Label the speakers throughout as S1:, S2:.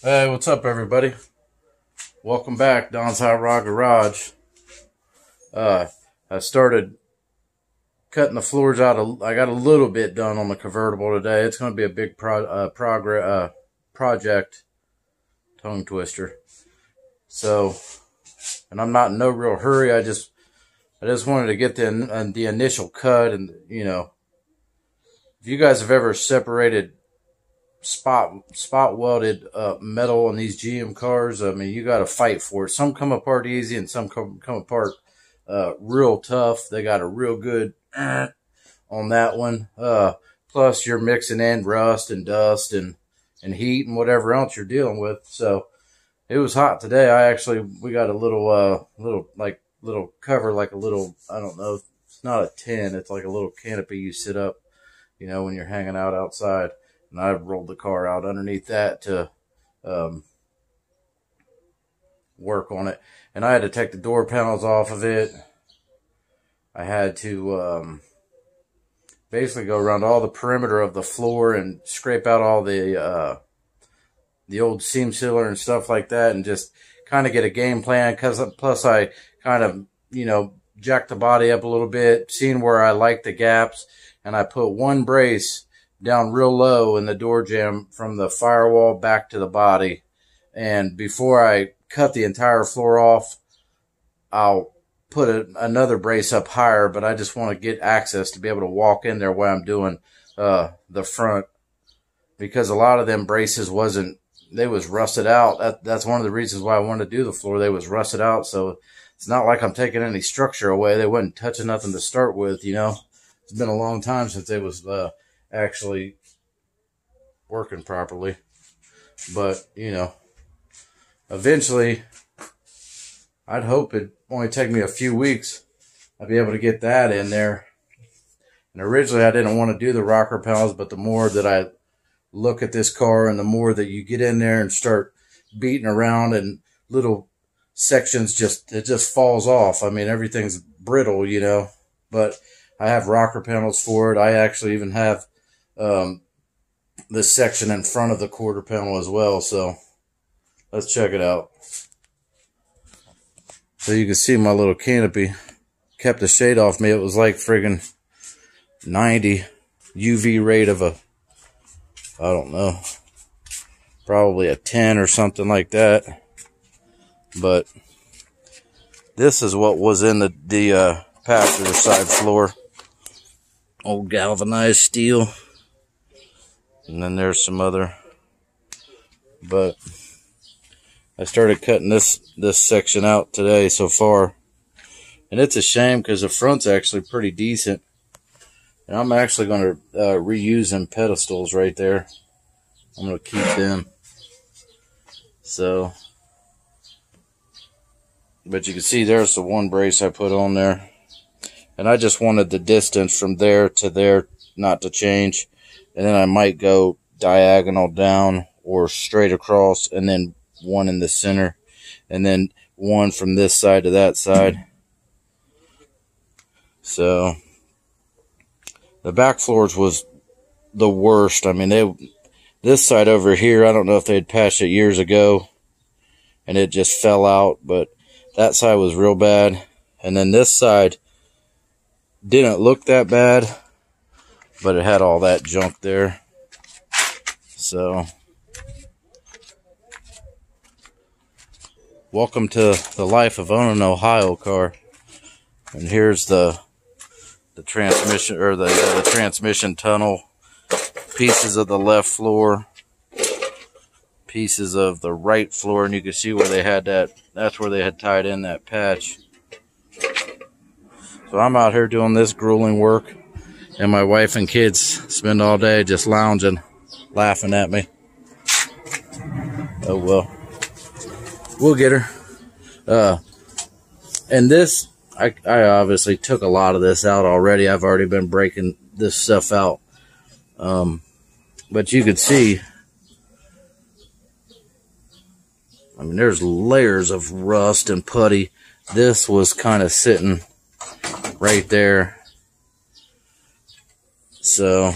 S1: Hey, what's up, everybody? Welcome back, Don's Hot Rod Garage. I started cutting the floors out. I got a little bit done on the convertible today. It's going to be a big project, tongue twister. So, and I'm not in no real hurry. I just wanted to get the initial cut, and if you guys have ever separated spot welded metal on these GM cars, I mean, you got to fight for it. Some come apart easy and some come apart real tough. They got a real good on that one. Plus you're mixing in rust and dust and heat and whatever else you're dealing with. So it was hot today. We got a little cover, like a little, I don't know, it's not a tent, it's like a little canopy you sit up, when you're hanging out outside. And I rolled the car out underneath that to work on it. And I had to take the door panels off of it. I had to basically go around all the perimeter of the floor and scrape out all the old seam sealer and stuff like that, and just kind of get a game plan. Plus I kind of, jacked the body up a little bit, seeing where I like the gaps, and I put one brace down real low in the door jamb from the firewall back to the body. And before I cut the entire floor off, I'll put another brace up higher, but I just want to get access to be able to walk in there while I'm doing the front, because a lot of them braces they was rusted out. That's one of the reasons why I wanted to do the floor. They was rusted out, so it's not like I'm taking any structure away. They wasn't touching nothing to start with, It's been a long time since they was actually working properly. But, eventually, I'd hope it'd only take me a few weeks. I'd be able to get that in there. And originally, I didn't want to do the rocker panels, but the more that I look at this car and the more that you get in there and start beating around, and little sections it just falls off. I mean, everything's brittle, but I have rocker panels for it. I actually even have this section in front of the quarter panel as well. So let's check it out. So you can see my little canopy kept the shade off me. It was like friggin' 90 UV rate of I don't know, probably a 10 or something like that. But this is what was in the passenger side floor. Old galvanized steel. And then there's some other. But I started cutting this section out today so far. And it's a shame because the front's actually pretty decent. And I'm actually going to reuse them pedestals right there. I'm going to keep them. So, but you can see there's the one brace I put on there. And I just wanted the distance from there to there not to change. And then I might go diagonal down or straight across, and then one in the center, and then one from this side to that side. So the back floors was the worst. I mean, this side over here, I don't know if they'd patched it years ago and it just fell out, but that side was real bad. And then this side didn't look that bad, but it had all that junk there. So welcome to the life of owning an Ohio car. And here's the transmission, or the transmission tunnel, pieces of the left floor, pieces of the right floor, and you can see where they had that's where they had tied in that patch. So I'm out here doing this grueling work, and my wife and kids spend all day just lounging, laughing at me. Oh well, we'll get her. And this, I obviously took a lot of this out already. I've already been breaking this stuff out. But you could see, I mean, there's layers of rust and putty. This was kind of sitting right there. So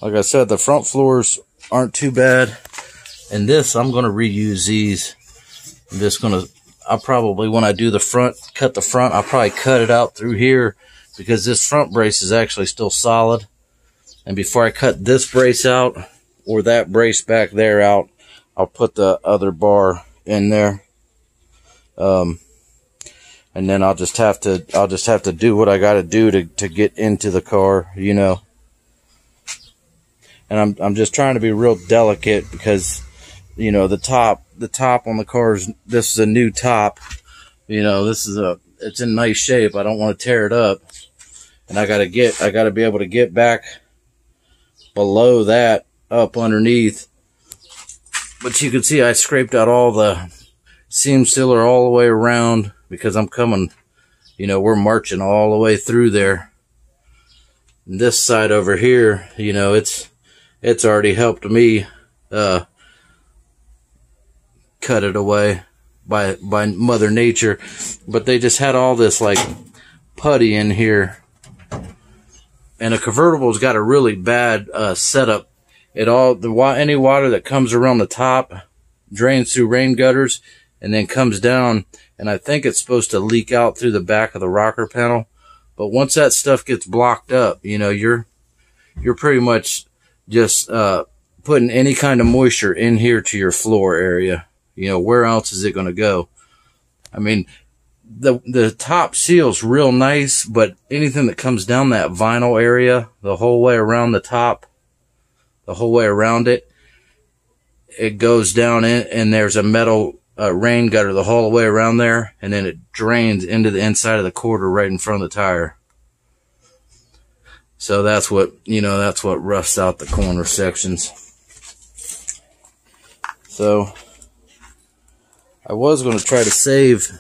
S1: Like I said, the front floors aren't too bad. And this, I'm going to reuse these. I'm just going to, I'll probably, when I do the front, cut the front, I'll probably cut it out through here because this front brace is actually still solid. And before I cut this brace out or that brace back there out, I'll put the other bar in there. And then I'll just have to do what I got to do to get into the car, you know. And I'm just trying to be real delicate because, you know, the top on the car is, this is a new top. You know, it's in nice shape. I don't want to tear it up. And I got to be able to get back below that, up underneath. But you can see I scraped out all the seam sealer all the way around because I'm coming, you know, we're marching all the way through there. And this side over here, you know, it's already helped me cut it away by Mother Nature. But they just had all this like putty in here. And a convertible's got a really bad setup. Any water that comes around the top drains through rain gutters and then comes down, and I think it's supposed to leak out through the back of the rocker panel. But once that stuff gets blocked up, you know, you're pretty much just putting any kind of moisture in here to your floor area. You know, where else is it going to go? I mean, the top seal's real nice, but anything that comes down that vinyl area, the whole way around the top, the whole way around it, it goes down in, and there's a metal rain gutter the whole way around there, and then it drains into the inside of the quarter right in front of the tire. So that's what, you know, that's what roughs out the corner sections. So I was going to try to save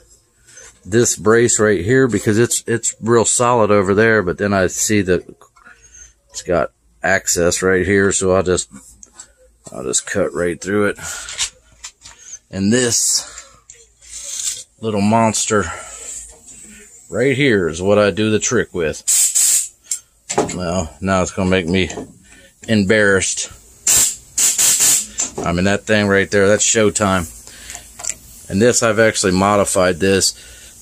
S1: this brace right here because it's real solid over there, but then I see that it's got access right here, so I'll just cut right through it. And this little monster right here is what I do the trick with. Well, now it's gonna make me embarrassed. I mean, that thing right there, that's showtime. And this, I've actually modified this.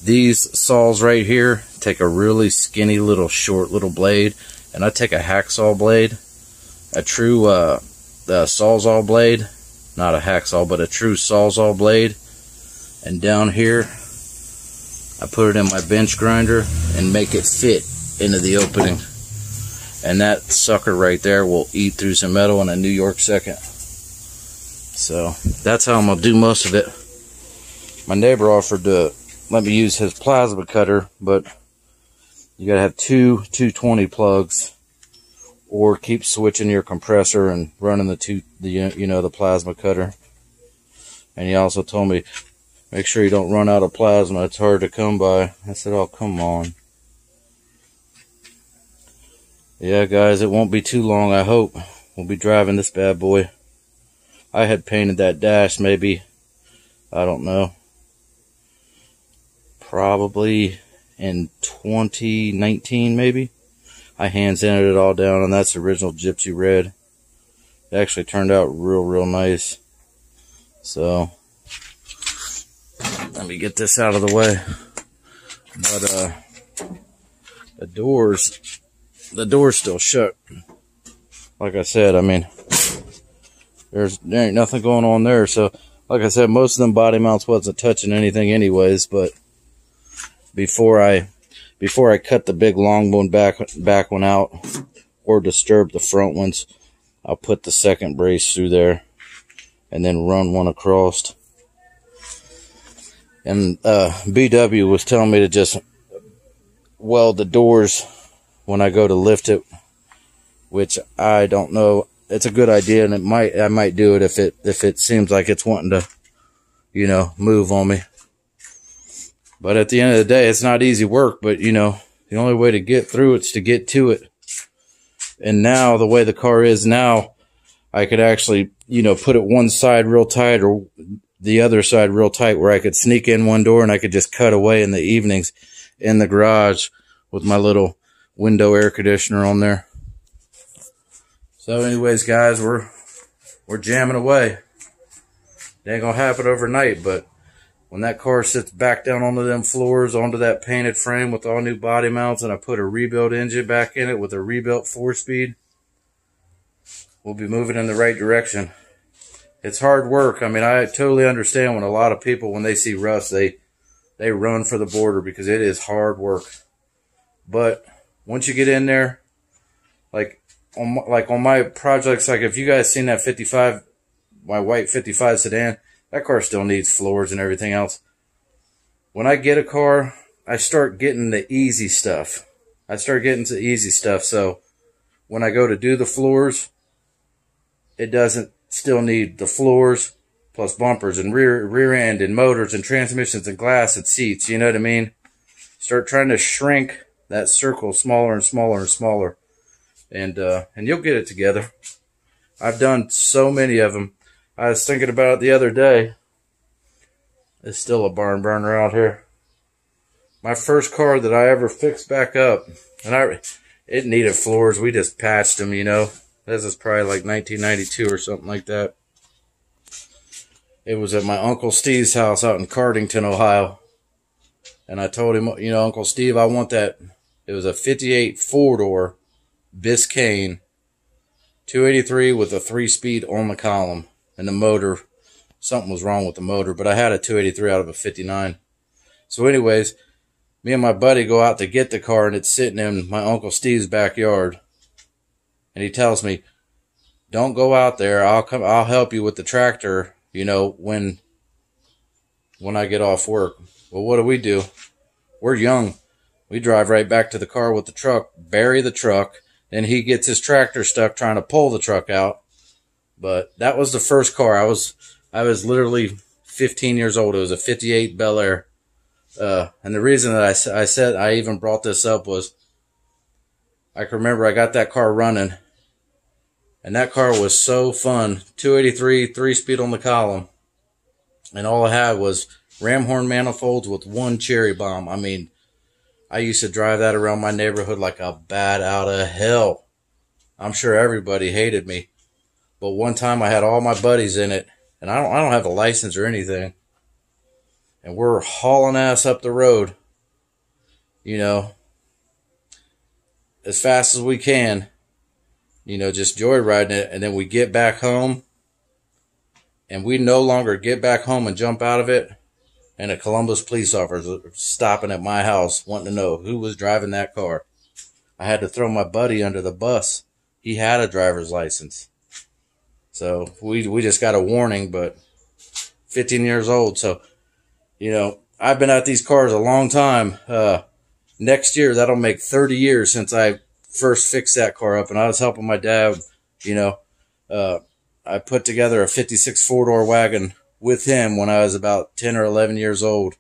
S1: These saws right here take a really skinny little short little blade, and I take a hacksaw blade, a true sawzall blade, not a hacksaw, but a true sawzall blade, and down here I put it in my bench grinder and make it fit into the opening. And that sucker right there will eat through some metal in a New York second. So that's how I'm gonna do most of it. My neighbor offered to let me use his plasma cutter, but you gotta have two 220 plugs, or keep switching your compressor and running the plasma cutter. And he also told me, make sure you don't run out of plasma. It's hard to come by. I said, oh, come on. Yeah, guys, it won't be too long, I hope. We'll be driving this bad boy. I had painted that dash maybe, I don't know, probably in 2019 maybe. I hand sanded it all down, and that's original Gypsy Red. It actually turned out real nice. So let me get this out of the way. But the door's still shut. Like I said, I mean, there ain't nothing going on there. So like I said, most of them body mounts wasn't touching anything anyways. But before I cut the big long bone back one out or disturb the front ones, I'll put the second brace through there and then run one across. And BW was telling me to just weld the doors when I go to lift it, which I don't know. It's a good idea, and I might do it if it seems like it's wanting to, you know, move on me. But at the end of the day, it's not easy work, but, you know, the only way to get through it's to get to it. And now, the way the car is now, I could actually, you know, put it one side real tight or the other side real tight where I could sneak in one door and I could just cut away in the evenings in the garage with my little window air conditioner on there. So So anyways, guys, we're jamming away. It ain't gonna happen overnight, but when that car sits back down onto them floors, onto that painted frame with all new body mounts, and I put a rebuilt engine back in it with a rebuilt 4-speed, we'll be moving in the right direction. It's hard work. I mean, I totally understand when a lot of people, when they see rust, they run for the border because it is hard work. But once you get in there, like on my projects, like if you guys seen that 55, my white 55 sedan, that car still needs floors and everything else. When I get a car, I start getting the easy stuff. So when I go to do the floors, it doesn't still need the floors plus bumpers and rear end and motors and transmissions and glass and seats. You know what I mean? Start trying to shrink that circle smaller and smaller and smaller, and you'll get it together. I've done so many of them. I was thinking about it the other day. It's still a barn burner out here. My first car that I ever fixed back up, and it needed floors. We just patched them, you know. This is probably like 1992 or something like that. It was at my Uncle Steve's house out in Cardington, Ohio. And I told him, you know, Uncle Steve, I want that. It was a 58 4-door Biscayne 283 with a 3-speed on the column. And the motor, something was wrong with the motor, but I had a 283 out of a 59. So anyways, me and my buddy go out to get the car, and it's sitting in my Uncle Steve's backyard. And he tells me, don't go out there. I'll help you with the tractor, you know, when I get off work. Well, what do? We're young. We drive right back to the car with the truck, bury the truck, and he gets his tractor stuck trying to pull the truck out. But that was the first car. I was literally 15 years old. It was a 58 Bel Air. And the reason that I said I even brought this up was I can remember I got that car running, and that car was so fun. 283, 3-speed on the column, and all I had was ram horn manifolds with one cherry bomb. I mean, I used to drive that around my neighborhood like a bat out of hell. I'm sure everybody hated me, but one time I had all my buddies in it, and I don't have a license or anything, and we're hauling ass up the road, you know, as fast as we can, you know, just joyriding it. And then we get back home, and we no longer get back home and jump out of it, and a Columbus police officer stopping at my house wanting to know who was driving that car. I had to throw my buddy under the bus. He had a driver's license. So we just got a warning, but 15 years old. So, you know, I've been at these cars a long time. Next year, that'll make 30 years since I first fixed that car up. And I was helping my dad, you know. I put together a 56 4-door wagon with him when I was about 10 or 11 years old.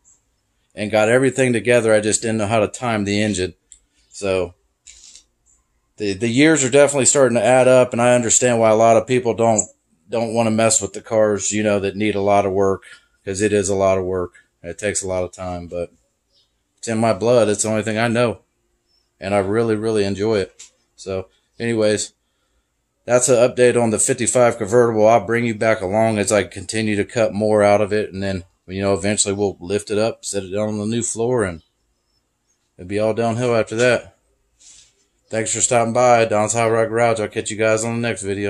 S1: And got everything together. I just didn't know how to time the engine. So the years are definitely starting to add up. And I understand why a lot of people don't want to mess with the cars, you know, that need a lot of work. Because it is a lot of work. It takes a lot of time, but it's in my blood. It's the only thing I know. And I really, really enjoy it. So, anyways, that's an update on the 55 convertible. I'll bring you back along as I continue to cut more out of it. And then, you know, eventually we'll lift it up, set it down on the new floor, and it'll be all downhill after that. Thanks for stopping by. Don's Hot Rod Garage. I'll catch you guys on the next video.